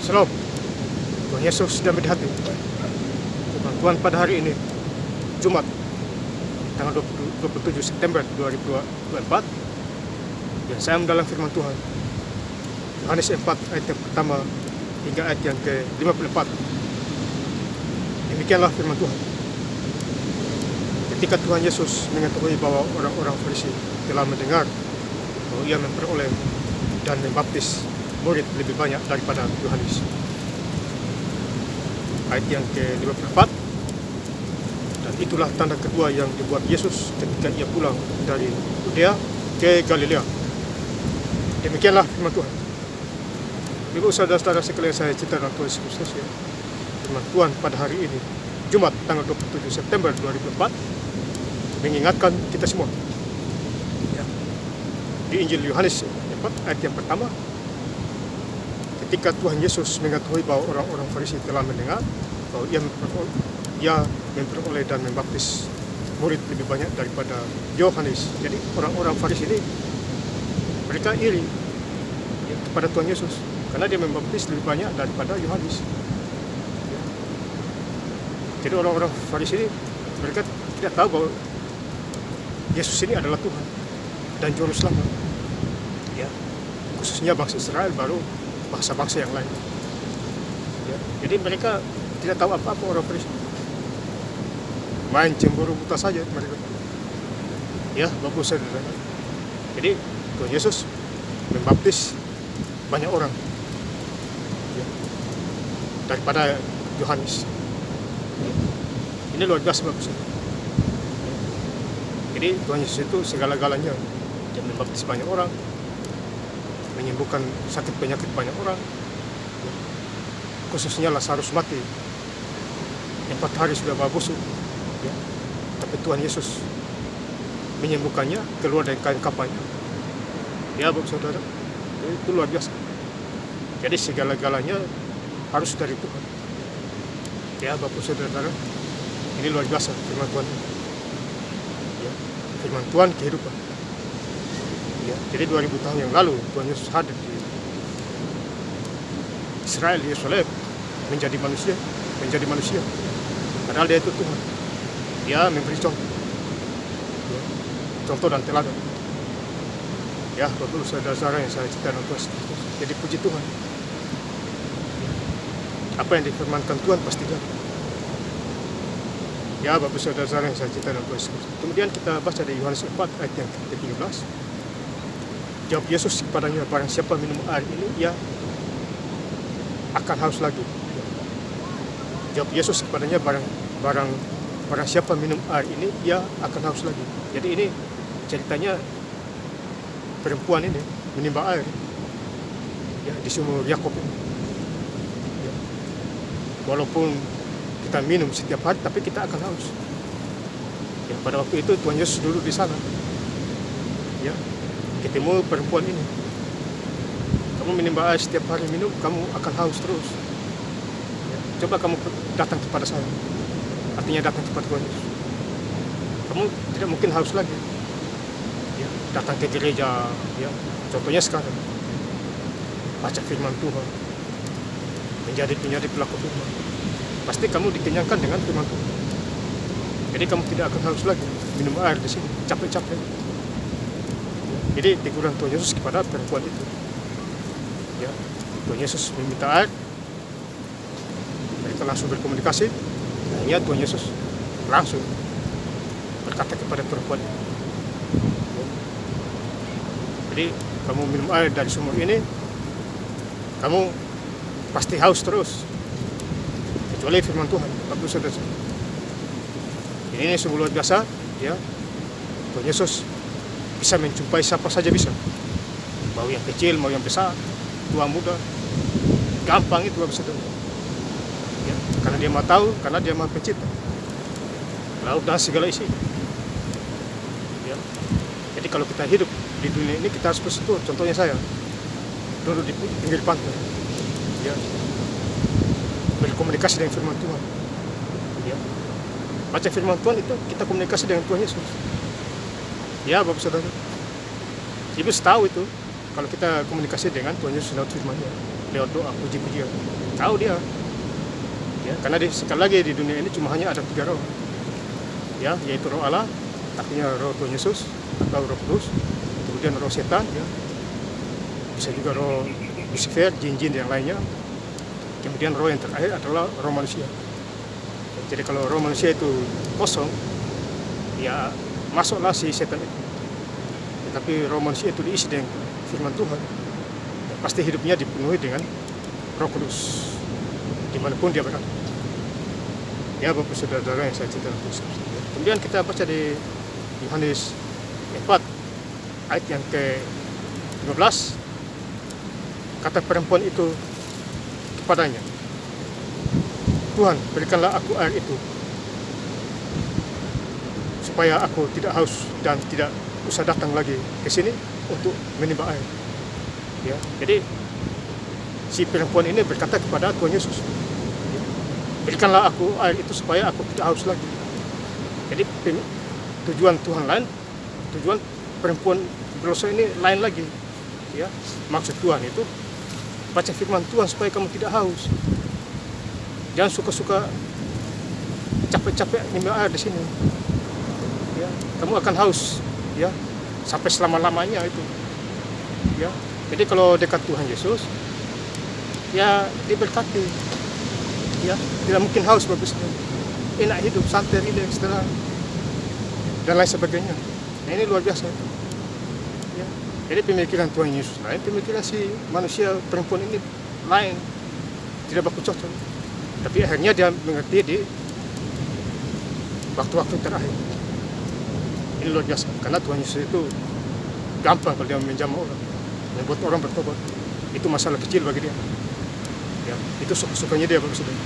Shalom, Tuhan Yesus dan di hati. Firman Tuhan pada hari ini, Jumat, tanggal 27 September 2024. Dan saya mendalam firman Tuhan, Yohanes 4 ayat yang pertama hingga ayat yang ke-54. Demikianlah firman Tuhan. Ketika Tuhan Yesus mengetahui bahwa orang-orang Farisi telah mendengar bahwa ia memperoleh dan membaptis murid lebih banyak daripada Yohanes. Ayat yang ke-54. Dan itulah tanda kedua yang dibuat Yesus ketika ia pulang dari Yudea ke Galilea. Demikianlah firman Tuhan. Ibu saudara-saudara sekalian saya cinta dan Tuhan Yesus Kristus, ya. Firman Tuhan pada hari ini, Jumat tanggal 27 September 2024, mengingatkan kita semua, ya. Di Injil Yohanes 4 ayat yang pertama, ketika Tuhan Yesus mengetahui bahwa orang-orang Farisi telah mendengar bahwa ia memperoleh dan membaptis murid lebih banyak daripada Yohanes. Jadi orang-orang Farisi ini mereka iri, ya, kepada Tuhan Yesus karena dia membaptis lebih banyak daripada Yohanes. Ya. Jadi orang-orang Farisi ini mereka tidak tahu bahwa Yesus ini adalah Tuhan dan Juru Selamat. Ya. Khususnya bangsa Israel baru bangsa-bangsa yang lain. Ya, jadi mereka tidak tahu apa-apa orang Farisi. Main cemburu buta saja mereka. Ya, Bapak saudara. Jadi Tuhan Yesus membaptis banyak orang, ya, daripada Yohanes. Ya. Ini luar biasa Bapak saudara. Jadi Tuhan Yesus itu segala-galanya. Dia membaptis banyak orang, menyembuhkan sakit penyakit banyak orang, khususnya Lazarus mati 4 hari sudah busuk, ya. Tapi Tuhan Yesus menyembuhkannya, keluar dari kain kafannya, ya Bapak Saudara. Itu luar biasa. Jadi segala-galanya harus dari Tuhan, ya Bapak Saudara. Ini luar biasa firman Tuhan, ya. Firman Tuhan kehidupan. Ya, jadi 2000 tahun yang lalu Tuhan Yesus hadir di Israel, di Yerusalem, menjadi manusia. Padahal dia itu Tuhan. Dia memberi contoh, ya, contoh dan teladan. Ya, Bapak saudara-saudara yang saya cintai dan Tuhan. Jadi puji Tuhan. Ya. Apa yang difirmankan Tuhan pasti jadi. Ya, Bapak saudara-saudara yang saya cintai dan Tuhan. Kemudian kita baca di Yohanes 4 ayat yang ke-13. Jawab Yesus kepadanya, barang siapa minum air ini, ia akan haus lagi. Jawab Yesus kepadanya, barang siapa minum air ini, ia akan haus lagi. Jadi ini ceritanya perempuan ini menimba air, ya, di sumur Yakub ini. Ya. Walaupun kita minum setiap hari, tapi kita akan haus. Ya, pada waktu itu Tuhan Yesus duduk di sana. Ya. Ketemu perempuan ini, kamu menimba air setiap hari minum, kamu akan haus terus. Ya, coba kamu datang kepada saya, artinya datang kepada Tuhan Yesus, kamu tidak mungkin haus lagi. Ya, datang ke gereja, ya, contohnya sekarang baca firman Tuhan, menjadi pelaku firman, pasti kamu dikenyangkan dengan firman Tuhan. Jadi kamu tidak akan haus lagi minum air di sini capek-capek. Jadi teguran Tuhan Yesus kepada perempuan itu, ya, Tuhan Yesus meminta air, mereka langsung berkomunikasi, ya, Tuhan Yesus langsung berkata kepada perempuan itu, ya, jadi kamu minum air dari sumur ini, kamu pasti haus terus, kecuali firman Tuhan. Bapak saudara, ini sungguh luar biasa, ya. Tuhan Yesus bisa menjumpai siapa saja bisa, mau yang kecil, mau yang besar, tua muda, gampang itu bisa tahu. Ya, karena dia mau tahu, karena dia mau pencipta laut dan segala isi. Ya. Jadi kalau kita hidup di dunia ini kita harus bersyukur. Contohnya saya duduk di pinggir pantai, ya, berkomunikasi dengan firman Tuhan. Ya. Baca firman Tuhan itu kita komunikasi dengan Tuhan Yesus. Ya Bapak Saudara, Ibu tahu itu kalau kita komunikasi dengan Tuhan Yesus lewat firman-Nya. lewat doa puji-pujian. Tahu dia. Ya, karena sekali lagi di dunia ini cuma hanya ada 3 roh. Ya, yaitu roh Allah, artinya roh Tuhan Yesus atau roh kudus, kemudian roh setan, ya. Bisa juga roh Lucifer, jin-jin yang lainnya. Kemudian roh yang terakhir adalah roh manusia. Jadi kalau roh manusia itu kosong, ya masuklah si setan itu. Tetapi roh manusia itu diisi dengan firman Tuhan, ya, pasti hidupnya dipenuhi dengan Roh Kudus dimanapun dia berada. Ya, Bapak Saudara yang saya cintai. Kemudian kita baca di Yohanes 4 ayat yang ke-15, kata perempuan itu kepadanya, Tuhan, berikanlah aku air itu, supaya aku tidak haus dan tidak usah datang lagi ke sini untuk menimba air. Ya, jadi si perempuan ini berkata kepada Tuhan Yesus, berikanlah aku air itu supaya aku tidak haus lagi. Jadi tujuan Tuhan lain, tujuan perempuan berdosa ini lain lagi. Ya, maksud Tuhan itu baca firman Tuhan supaya kamu tidak haus. Jangan suka-suka capek-capek minum air di sini. Ya, kamu akan haus, ya, sampai selama-lamanya itu. Ya, jadi kalau dekat Tuhan Yesus, ya diberkati. Ya, tidak mungkin haus bagusnya. Enak hidup, santai, rileks, tenang, dan lain sebagainya. Nah, ini luar biasa. Ya, jadi pemikiran Tuhan Yesus lain, pemikiran si manusia perempuan ini lain, tidak baku cocok. Tapi akhirnya dia mengerti di waktu-waktu terakhir. Ini luar biasa, karena Tuhan Yesus itu gampang kalau dia menjamah orang, membuat orang bertobat. Itu masalah kecil bagi dia. Ya, itu suka-sukanya dia, Bapak Saudara.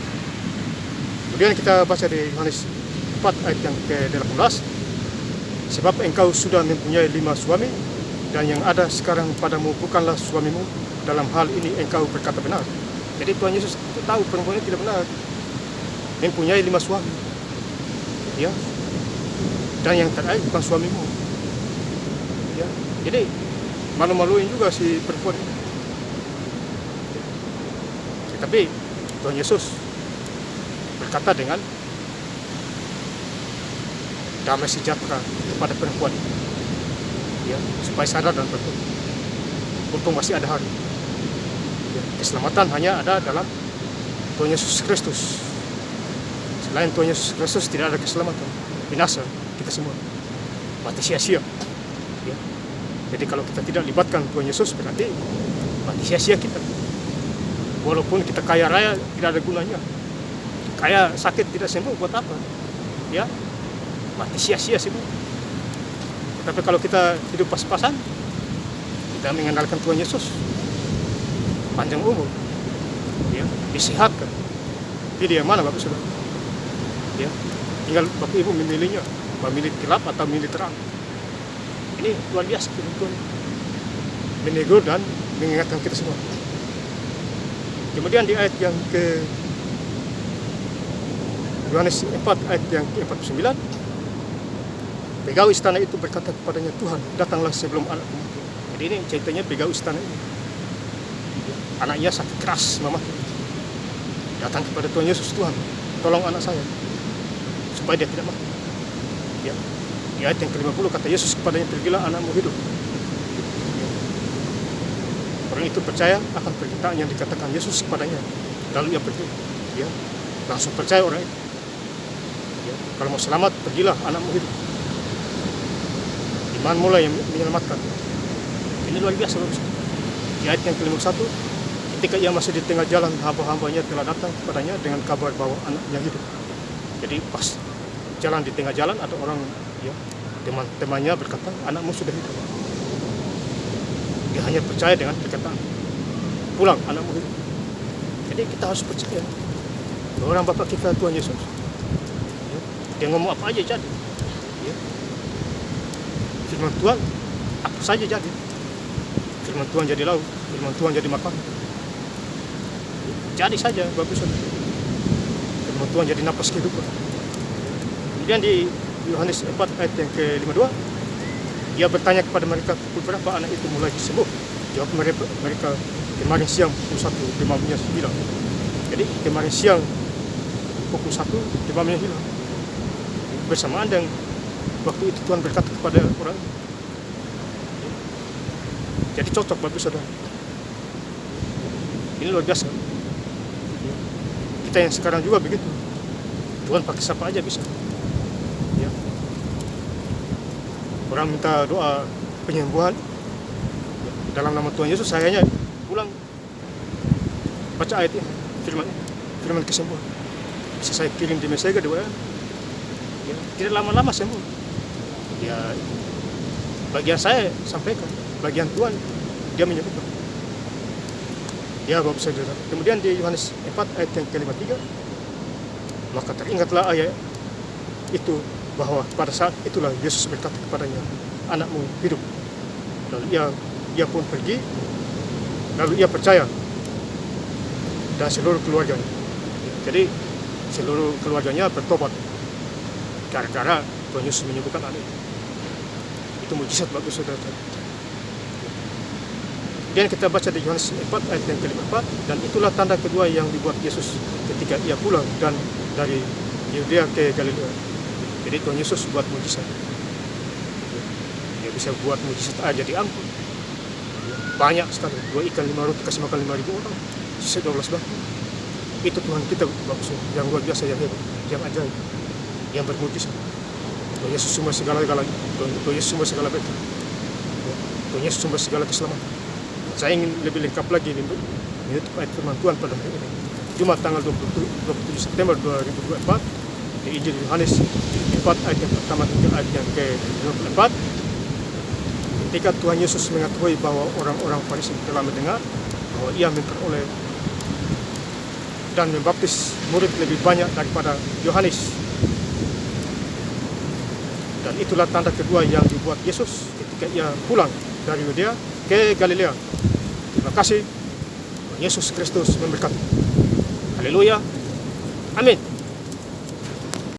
Kemudian kita baca di Yohanes 4 ayat yang ke-18, sebab engkau sudah mempunyai 5 suami, dan yang ada sekarang padamu bukanlah suamimu, dalam hal ini engkau berkata benar. Jadi Tuhan Yesus itu tahu perempuan ini tidak benar, mempunyai 5 suami, ya, dan yang terakhir bukan suamimu. Ya, jadi malu-maluin juga si perempuan ini. Tapi Tuhan Yesus berkata dengan damai sejahtera kepada perempuan ini, ya, supaya sadar dan bertobat. Untung masih ada hari. Ya, keselamatan hanya ada dalam Tuhan Yesus Kristus. Selain Tuhan Yesus Kristus tidak ada keselamatan. Binasa kita semua, mati sia-sia. Ya. Jadi kalau kita tidak libatkan Tuhan Yesus, berarti mati sia-sia kita. Walaupun kita kaya raya tidak ada gunanya. Kaya sakit tidak sembuh buat apa? Ya, mati sia-sia semua. Tapi kalau kita hidup pas-pasan, kita mengandalkan Tuhan Yesus, panjang umur, ya, disehatkan. Pilih yang mana, Bapak Saudara? Ya, tinggal Bapak Ibu memilihnya, memilih gelap atau memilih terang. Ini luar biasa Tuhan menegur dan mengingatkan kita semua. Kemudian di ayat yang ke Yohanes 4 ayat yang ke-49, pegawai istana itu berkata kepadanya, Tuhan, datanglah sebelum anakku mati. Jadi ini ceritanya pegawai istana ini. Anaknya sakit keras, mati. Datang kepada Tuhan Yesus, Tuhan, tolong anak saya supaya dia tidak mati. Ya. Di ayat yang ke-50 kata Yesus kepadanya, pergilah, anakmu hidup. Orang itu percaya akan perkataan yang dikatakan Yesus kepadanya, lalu ia pergi. Ya, langsung percaya orang itu. Ya, kalau mau selamat, pergilah, anakmu hidup. Iman mulai yang menyelamatkan. Ini luar biasa, Bapak. Di ayat yang ke-51, ketika ia masih di tengah jalan, hamba-hambanya telah datang kepadanya dengan kabar bahwa anaknya hidup. Jadi pas jalan di tengah jalan, ada orang, ya, teman-temannya berkata, anakmu sudah hidup. Dia hanya percaya dengan perkataan, pulang, anakmu hidup. Jadi kita harus percaya orang Bapak kita Tuhan Yesus. Ya, dia ngomong apa aja jadi. Ya. Firman Tuhan apa saja jadi. Firman Tuhan jadi laut, firman Tuhan jadi makan. Jadi saja, Bapak Saudara. Firman Tuhan jadi napas kehidupan. Kemudian di Yohanes 4 ayat yang ke-52, dia bertanya kepada mereka, pukul berapa anak itu mulai sembuh? Jawab mereka, kemarin siang pukul 1 demamnya hilang. Jadi kemarin siang pukul 1 demamnya hilang. Bersamaan dengan waktu itu Tuhan berkata kepada orang. Jadi cocok bagi saudara. Ini luar biasa. Kita yang sekarang juga begitu. Tuhan pakai siapa aja bisa. Ya. Orang minta doa penyembuhan. Dalam nama Tuhan Yesus, saya hanya pulang baca ayat ini, firman kesembuhan. Bisa saya kirim di Messenger di WA. Ya, tidak lama-lama sembuh. Ya, bagian saya sampaikan, bagian Tuhan dia menyebutkan. Ya, Bapak Saudara. Kemudian di Yohanes 4 ayat yang ke-53, maka teringatlah ayat itu bahwa pada saat itulah Yesus berkata kepadanya, anakmu hidup. Lalu ia pun pergi, lalu ia percaya, dan seluruh keluarganya. Jadi seluruh keluarganya bertobat gara-gara Tuhan Yesus menyembuhkan anak itu mujizat bagi saudara. Kemudian kita baca di Yohanes 4 ayat yang ke-54, dan itulah tanda kedua yang dibuat Yesus ketika ia pulang dan dari Yudea ke Galilea. Jadi Tuhan Yesus buat mujizat. Dia bisa buat mujizat aja di angkut. Banyak sekali, 2 ikan 5 roti kasih makan 5.000 orang, sisa 12 batu. Itu Tuhan kita bagus, yang luar biasa, yang hebat, yang ajaib, yang bermujizat. Tuhan Yesus sumber segala-galanya, Tuhan Yesus sumber segala berkat, Tuhan Yesus sumber segala keselamatan. Saya ingin lebih lengkap lagi menurut ayat firman Tuhan pada hari ini. Jumat tanggal 27 September 2024 di Injil Yohanes 4 ayat yang pertama hingga ayat yang ke-24. Ketika Tuhan Yesus mengetahui bahwa orang-orang Farisi telah mendengar bahwa ia memperoleh dan membaptis murid lebih banyak daripada Yohanes. Dan itulah tanda kedua yang dibuat Yesus ketika ia pulang dari Yudea ke Galilea. Terima kasih. Yesus Kristus memberkati. Haleluya. Amin.